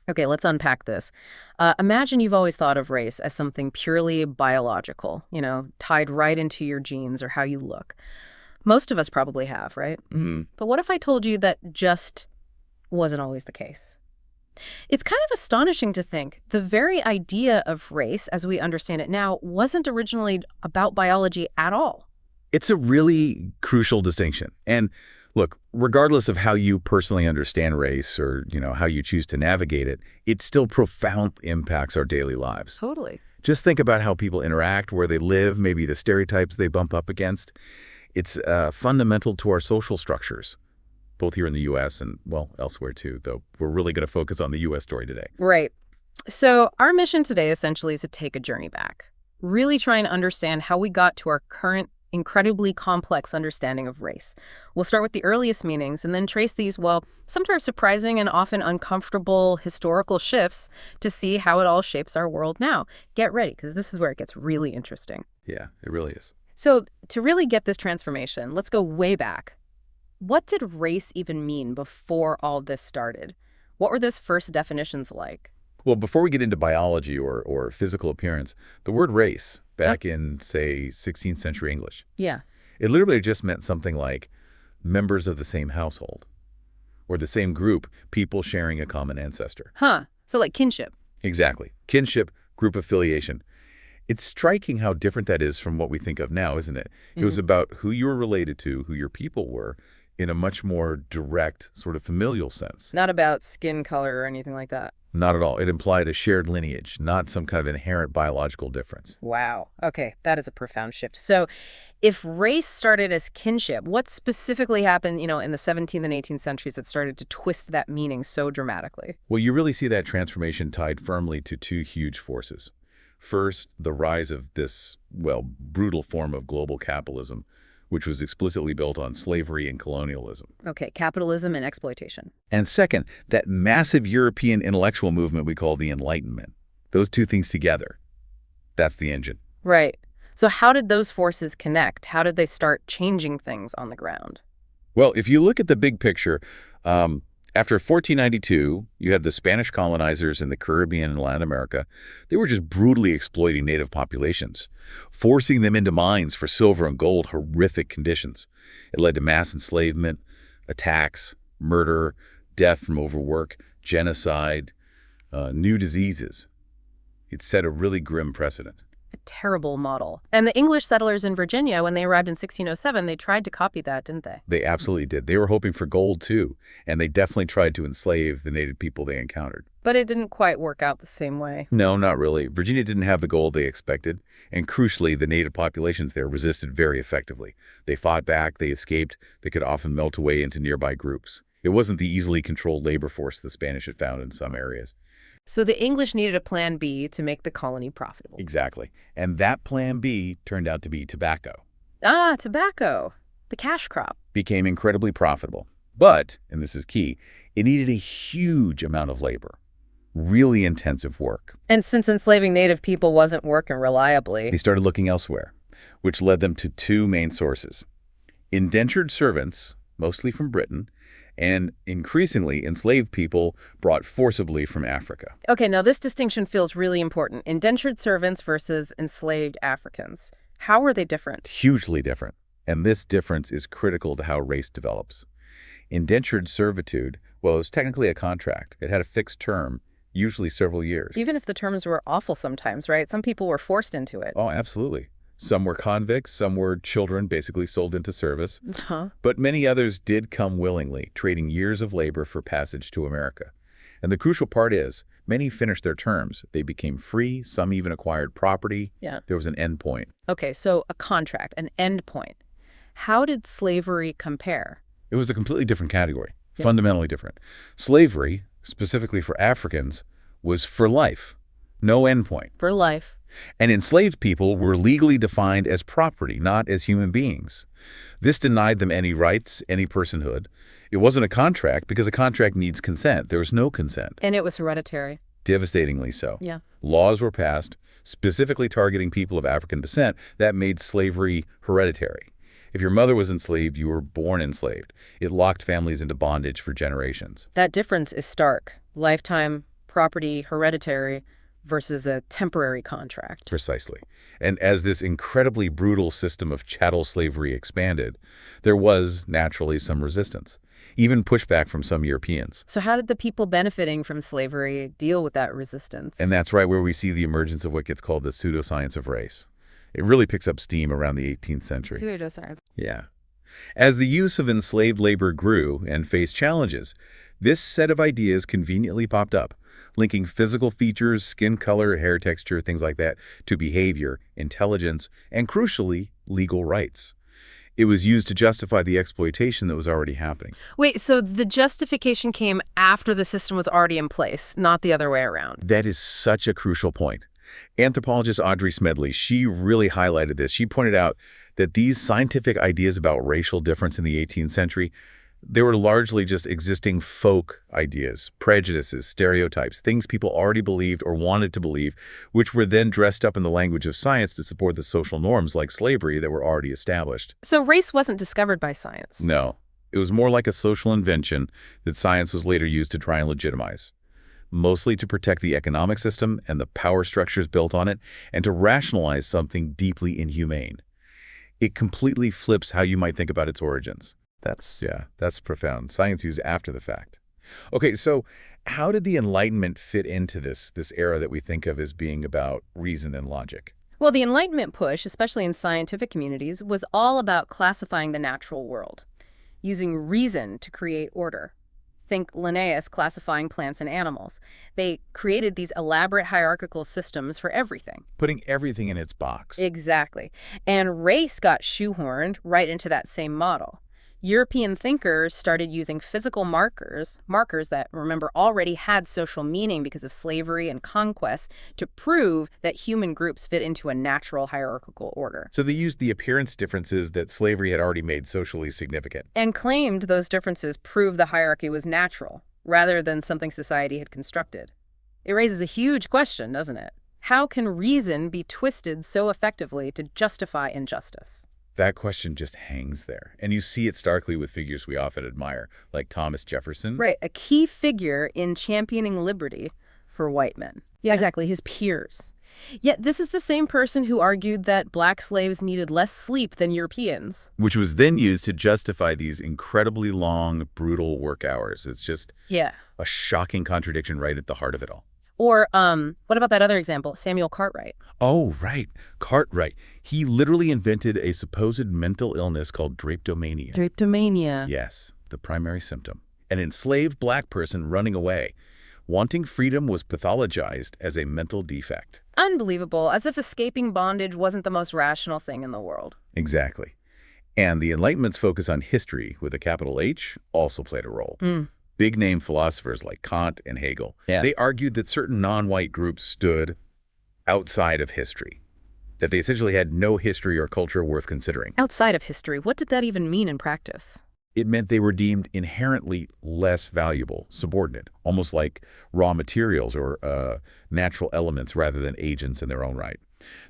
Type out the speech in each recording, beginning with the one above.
Okay, let's unpack this. Imagine you've always thought of race as something purely biological, tied right into your genes or how you look. Most of us probably have, right? Mm. But what if I told you that just wasn't always the case? It's kind of astonishing to think the very idea of race, as we understand it now, wasn't originally about biology at all. It's a really crucial distinction. And look, regardless of how you personally understand race or, how you choose to navigate it, it still profoundly impacts our daily lives. Totally. Just think about how people interact, where they live, maybe the stereotypes they bump up against. It's fundamental to our social structures, both here in the U.S. and, well, elsewhere too, though we're really going to focus on the U.S. story today. Right. So our mission today essentially is to take a journey back, really try and understand how we got to our current incredibly complex understanding of race. We'll start with the earliest meanings and then trace these, well, sometimes surprising and often uncomfortable historical shifts to see how it all shapes our world now. Get ready, because this is where it gets really interesting. Yeah, it really is. So to really get this transformation, let's go way back. What did race even mean before all this started? What were those first definitions like? Well, before we get into biology or physical appearance, the word race, back in, say, 16th century English, Yeah. it literally just meant something like members of the same household or the same group, people sharing a common ancestor. Huh. So like kinship. Exactly. Kinship, group affiliation. It's striking how different that is from what we think of now, isn't it? It was about who you were related to, who your people were, in a much more direct, sort of familial sense. Not about skin color or anything like that. Not at all. It implied a shared lineage, not some kind of inherent biological difference. Wow. Okay, that is a profound shift. So if race started as kinship, what specifically happened, in the 17th and 18th centuries that started to twist that meaning so dramatically? Well, you really see that transformation tied firmly to two huge forces. First, the rise of this, well, brutal form of global capitalism, which was explicitly built on slavery and colonialism. Okay, capitalism and exploitation. And second, that massive European intellectual movement we call the Enlightenment. Those two things together, that's the engine. Right. So how did those forces connect? How did they start changing things on the ground? Well, if you look at the big picture, after 1492, you had the Spanish colonizers in the Caribbean and Latin America. They were just brutally exploiting native populations, forcing them into mines for silver and gold, horrific conditions. It led to mass enslavement, attacks, murder, death from overwork, genocide, new diseases. It set a really grim precedent. A terrible model. And the English settlers in Virginia, when they arrived in 1607, they tried to copy that, didn't they? They absolutely did. They were hoping for gold, too, and they definitely tried to enslave the native people they encountered. But it didn't quite work out the same way. No, not really. Virginia didn't have the gold they expected, and crucially, the native populations there resisted very effectively. They fought back, they escaped, they could often melt away into nearby groups. It wasn't the easily controlled labor force the Spanish had found in some areas. So the English needed a plan B to make the colony profitable. Exactly. And that plan B turned out to be tobacco. Ah, tobacco. The cash crop. Became incredibly profitable. But, and this is key, it needed a huge amount of labor. Really intensive work. And since enslaving native people wasn't working reliably, They started looking elsewhere, which led them to two main sources. Indentured servants, mostly from Britain, and increasingly enslaved people brought forcibly from Africa. Okay, now this distinction feels really important. Indentured servants versus enslaved Africans. How are they different? Hugely different. And this difference is critical to how race develops. Indentured servitude, well, it was technically a contract. It had a fixed term, usually several years. Even if the terms were awful sometimes, right? Some people were forced into it. Oh, absolutely. Some were convicts, some were children basically sold into service. Huh? But many others did come willingly, trading years of labor for passage to America. And the crucial part is, many finished their terms. They became free, some even acquired property. Yeah. There was an end point. Okay, so a contract, an end point. How did slavery compare? It was a completely different category, Yeah. fundamentally different. Slavery, specifically for Africans, was for life, no end point. For life. And enslaved people were legally defined as property, not as human beings. This denied them any rights, any personhood. It wasn't a contract because a contract needs consent. There was no consent. And it was hereditary. Devastatingly so. Yeah. Laws were passed, specifically targeting people of African descent, that made slavery hereditary. If your mother was enslaved, you were born enslaved. It locked families into bondage for generations. That difference is stark. Lifetime, property hereditary versus a temporary contract. Precisely. And as this incredibly brutal system of chattel slavery expanded, there was, naturally, some resistance, even pushback from some Europeans. So how did the people benefiting from slavery deal with that resistance? And that's right where we see the emergence of what gets called the pseudoscience of race. It really picks up steam around the 18th century. Pseudoscience. Yeah. As the use of enslaved labor grew and faced challenges, this set of ideas conveniently popped up, linking physical features, skin color, hair texture, things like that, to behavior, intelligence, and crucially, legal rights. It was used to justify the exploitation that was already happening. Wait, so the justification came after the system was already in place, not the other way around. That is such a crucial point. Anthropologist Audrey Smedley, she really highlighted this. She pointed out that these scientific ideas about racial difference in the 18th century, they were largely just existing folk ideas, prejudices, stereotypes, things people already believed or wanted to believe, which were then dressed up in the language of science to support the social norms like slavery that were already established. So race wasn't discovered by science. No, it was more like a social invention that science was later used to try and legitimize, mostly to protect the economic system and the power structures built on it, and to rationalize something deeply inhumane. It completely flips how you might think about its origins. That's profound. Science used after the fact. Okay, so how did the Enlightenment fit into this era that we think of as being about reason and logic? Well, the Enlightenment push, especially in scientific communities, was all about classifying the natural world, using reason to create order. Think Linnaeus classifying plants and animals. They created these elaborate hierarchical systems for everything. Putting everything in its box. Exactly. And race got shoehorned right into that same model. European thinkers started using physical markers that, remember, already had social meaning because of slavery and conquest, to prove that human groups fit into a natural hierarchical order. So they used the appearance differences that slavery had already made socially significant. And claimed those differences proved the hierarchy was natural, rather than something society had constructed. It raises a huge question, doesn't it? How can reason be twisted so effectively to justify injustice? That question just hangs there. And you see it starkly with figures we often admire, like Thomas Jefferson. Right, a key figure in championing liberty for white men. Yeah, exactly, his peers. Yet this is the same person who argued that black slaves needed less sleep than Europeans. Which was then used to justify these incredibly long, brutal work hours. It's just a shocking contradiction right at the heart of it all. Or what about that other example, Samuel Cartwright? Oh, right. Cartwright. He literally invented a supposed mental illness called drapetomania. Drapetomania. Yes, the primary symptom. An enslaved black person running away. Wanting freedom was pathologized as a mental defect. Unbelievable, as if escaping bondage wasn't the most rational thing in the world. Exactly. And the Enlightenment's focus on history, with a capital H, also played a role. Big-name philosophers like Kant and Hegel, they argued that certain non-white groups stood outside of history, that they essentially had no history or culture worth considering. Outside of history, what did that even mean in practice? It meant they were deemed inherently less valuable, subordinate, almost like raw materials or natural elements rather than agents in their own right.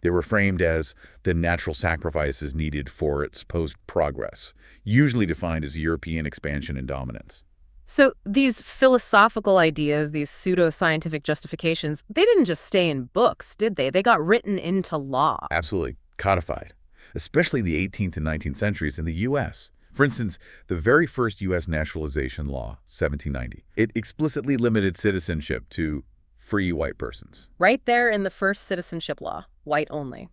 They were framed as the natural sacrifices needed for its supposed progress, usually defined as European expansion and dominance. So these philosophical ideas, these pseudo-scientific justifications, they didn't just stay in books, did they? They got written into law. Absolutely. Codified, especially the 18th and 19th centuries in the U.S. For instance, the very first U.S. naturalization law, 1790, it explicitly limited citizenship to free white persons. Right there in the first citizenship law, white only.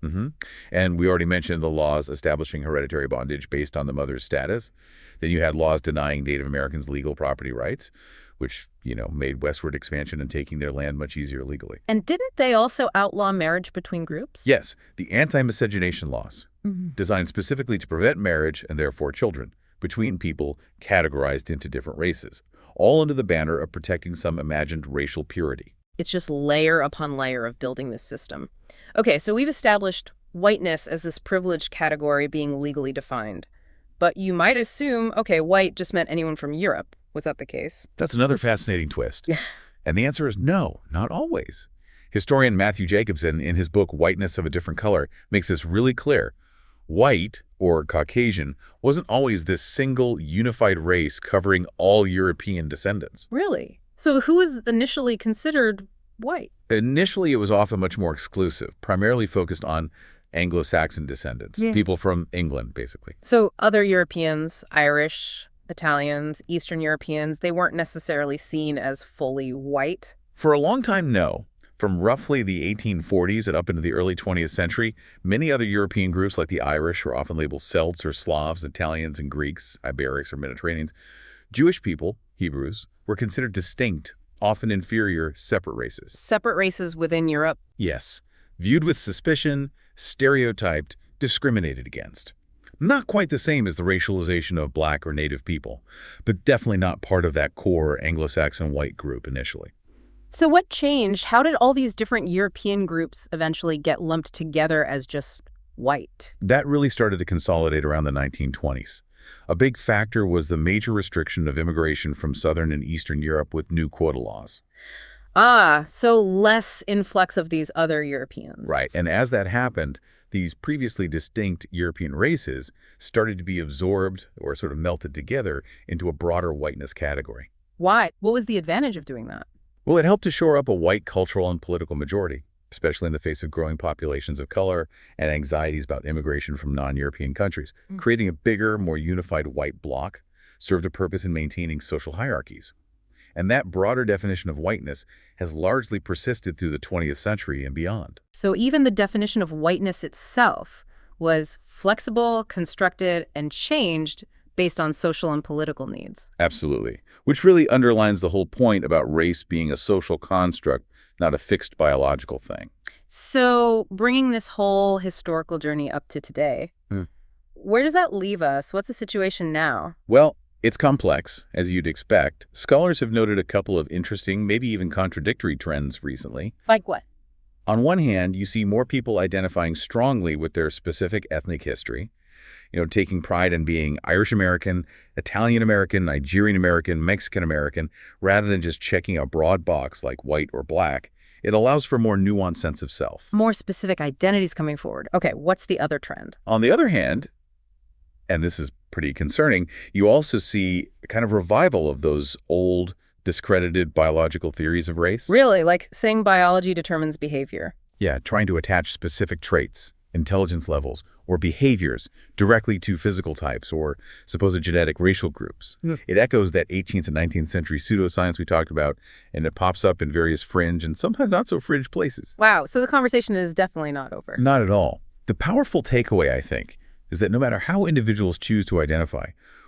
And we already mentioned the laws establishing hereditary bondage based on the mother's status. Then you had laws denying Native Americans legal property rights, which, made westward expansion and taking their land much easier legally. And didn't they also outlaw marriage between groups? Yes, the anti-miscegenation laws, designed specifically to prevent marriage and therefore children between people categorized into different races, all under the banner of protecting some imagined racial purity. It's just layer upon layer of building this system. Okay, so we've established whiteness as this privileged category being legally defined. But you might assume, okay, white just meant anyone from Europe. Was that the case? That's another fascinating twist. Yeah. And the answer is no, not always. Historian Matthew Jacobson, in his book Whiteness of a Different Color, makes this really clear. White, or Caucasian, wasn't always this single, unified race covering all European descendants. Really? So who was initially considered white? Initially, it was often much more exclusive, primarily focused on Anglo-Saxon descendants, people from England, basically. So other Europeans, Irish, Italians, Eastern Europeans, they weren't necessarily seen as fully white. For a long time, no. From roughly the 1840s and up into the early 20th century, many other European groups like the Irish were often labeled Celts or Slavs, Italians and Greeks, Iberics or Mediterraneans. Jewish people, Hebrews, were considered distinct, often inferior, separate races. Separate races within Europe. Yes, viewed with suspicion, stereotyped, discriminated against. Not quite the same as the racialization of black or native people, but definitely not part of that core Anglo-Saxon white group initially. So what changed? How did all these different European groups eventually get lumped together as just white? That really started to consolidate around the 1920s. A big factor was the major restriction of immigration from Southern and Eastern Europe with new quota laws. Ah, so less influx of these other Europeans. Right, and as that happened, these previously distinct European races started to be absorbed or sort of melted together into a broader whiteness category. Why? What was the advantage of doing that? Well, it helped to shore up a white cultural and political majority, especially in the face of growing populations of color and anxieties about immigration from non-European countries. Creating a bigger, more unified white bloc served a purpose in maintaining social hierarchies. And that broader definition of whiteness has largely persisted through the 20th century and beyond. So even the definition of whiteness itself was flexible, constructed, and changed based on social and political needs. Absolutely. Which really underlines the whole point about race being a social construct, not a fixed biological thing. So bringing this whole historical journey up to today, where does that leave us? What's the situation now? Well, it's complex, as you'd expect. Scholars have noted a couple of interesting, maybe even contradictory trends recently. Like what? On one hand, you see more people identifying strongly with their specific ethnic history, taking pride in being Irish-American, Italian-American, Nigerian-American, Mexican-American, rather than just checking a broad box like white or black. It allows for a more nuanced sense of self. More specific identities coming forward. Okay, what's the other trend? On the other hand, and this is pretty concerning, you also see a kind of revival of those old, discredited biological theories of race. Really? Like saying biology determines behavior? Yeah, trying to attach specific traits, intelligence levels, or behaviors directly to physical types or supposed genetic racial groups. It echoes that 18th and 19th century pseudoscience we talked about, and it pops up in various fringe and sometimes not so fringe places. Wow, so the conversation is definitely not over. Not at all. The powerful takeaway, I think, is that no matter how individuals choose to identify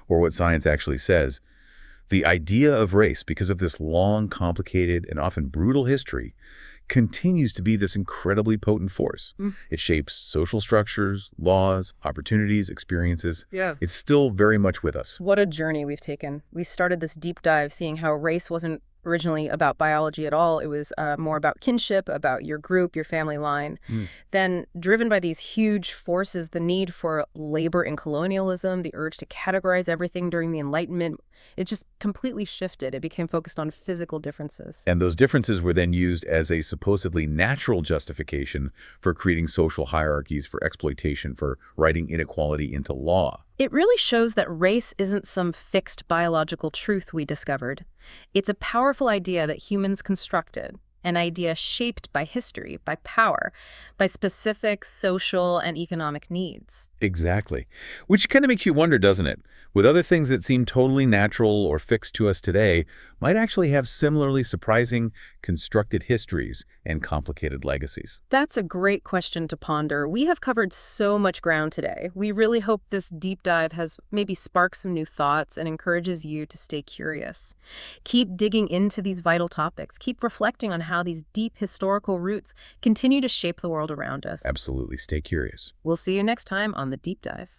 or what science actually says, the idea of race, because of this long, complicated, and often brutal history, continues to be this incredibly potent force. It shapes social structures, laws, opportunities, experiences. Yeah. It's still very much with us. What a journey we've taken. We started this deep dive seeing how race wasn't originally about biology at all. It was more about kinship, about your group, your family line. Then, driven by these huge forces, the need for labor and colonialism, the urge to categorize everything during the Enlightenment, it just completely shifted. It became focused on physical differences. And those differences were then used as a supposedly natural justification for creating social hierarchies, for exploitation, for writing inequality into law. It really shows that race isn't some fixed biological truth we discovered. It's a powerful idea that humans constructed, an idea shaped by history, by power, by specific social and economic needs. Exactly. Which kind of makes you wonder, doesn't it? With other things that seem totally natural or fixed to us today, might actually have similarly surprising, constructed histories and complicated legacies. That's a great question to ponder. We have covered so much ground today. We really hope this deep dive has maybe sparked some new thoughts and encourages you to stay curious. Keep digging into these vital topics. Keep reflecting on how these deep historical roots continue to shape the world around us. Absolutely. Stay curious. We'll see you next time on The Deep Dive.